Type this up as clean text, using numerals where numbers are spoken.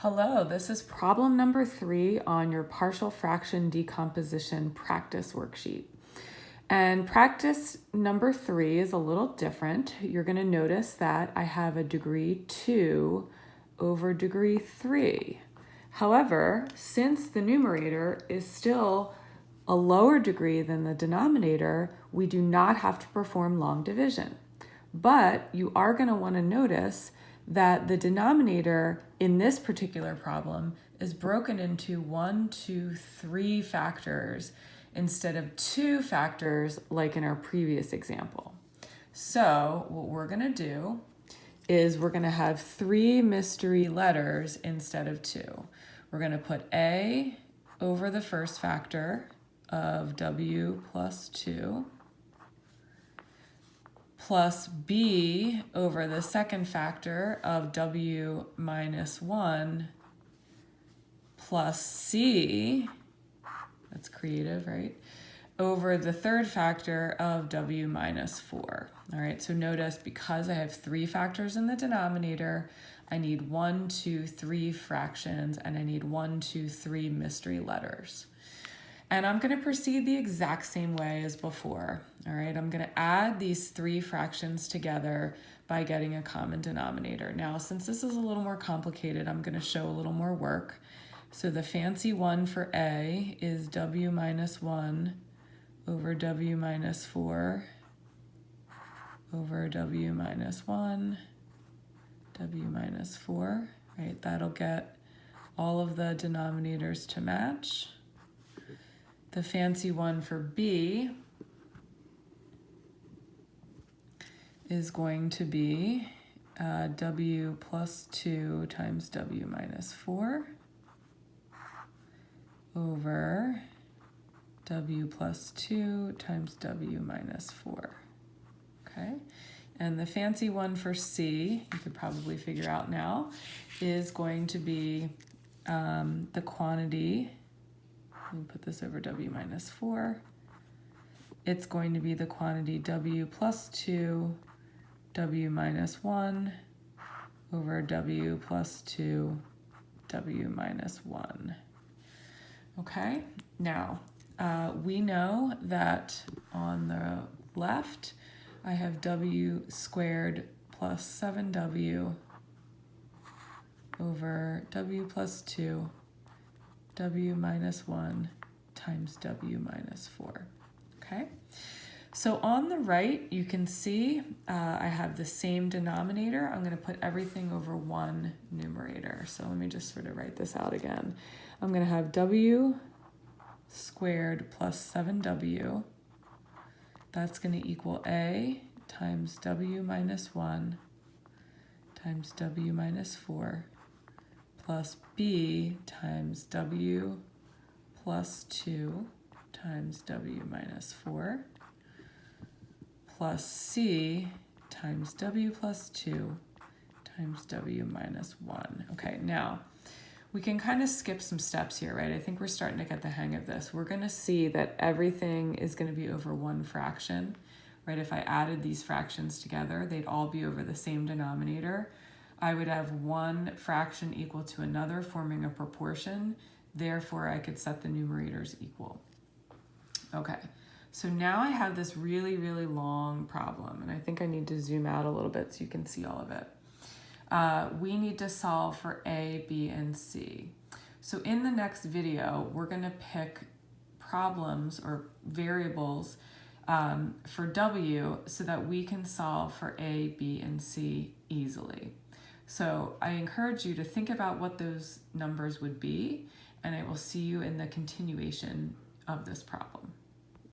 Hello, this is problem number 3 on your partial fraction decomposition practice worksheet. And practice number 3 is a little different. You're going to notice that I have a degree 2 over degree 3. However, since the numerator is still a lower degree than the denominator, we do not have to perform long division. But you are going to want to notice that the denominator in this particular problem is broken into 1, 2, 3 factors instead of 2 factors like in our previous example. So what we're going to do is we're going to have 3 mystery letters instead of 2. We're going to put A over the first factor of W plus 2 plus B over the second factor of W minus 1 plus C, that's creative, right, over the third factor of W minus 4. All right, so notice because I have 3 factors in the denominator, I need 1, 2, 3 fractions, and I need 1, 2, 3 mystery letters. And I'm going to proceed the exact same way as before. All right, I'm going to add these 3 fractions together by getting a common denominator. Now, since this is a little more complicated, I'm going to show a little more work. So the fancy one for A is W minus 1 over W minus 4 over W minus 1, W minus 4, right? That'll get all of the denominators to match. The fancy one for B is going to be W plus 2 times W minus 4 over W plus 2 times W minus 4. Okay, and the fancy one for C, you could probably figure out now, is going to be the quantity. Let me put this over W minus 4. It's going to be the quantity W plus 2, W minus 1 over W plus 2, W minus 1. Okay, now we know that on the left I have W squared plus 7W over W plus 2, W minus 1 times W minus 4, okay? So on the right, you can see I have the same denominator. I'm gonna put everything over one numerator. So let me just sort of write this out again. I'm gonna have W squared plus 7W. That's gonna equal A times W minus 1 times W minus 4 plus B times W plus 2 times W minus 4 plus C times W plus 2 times W minus 1. Okay, now we can kind of skip some steps here, right? I think we're starting to get the hang of this. We're going to see that everything is going to be over one fraction, right? If I added these fractions together, they'd all be over the same denominator. I would have one fraction equal to another, forming a proportion. Therefore, I could set the numerators equal. Okay, so now I have this really, really long problem, and I think I need to zoom out a little bit so you can see all of it. We need to solve for A, B, and C. So in the next video, we're going to pick problems or variables for W so that we can solve for A, B, and C easily. So I encourage you to think about what those numbers would be, and I will see you in the continuation of this problem.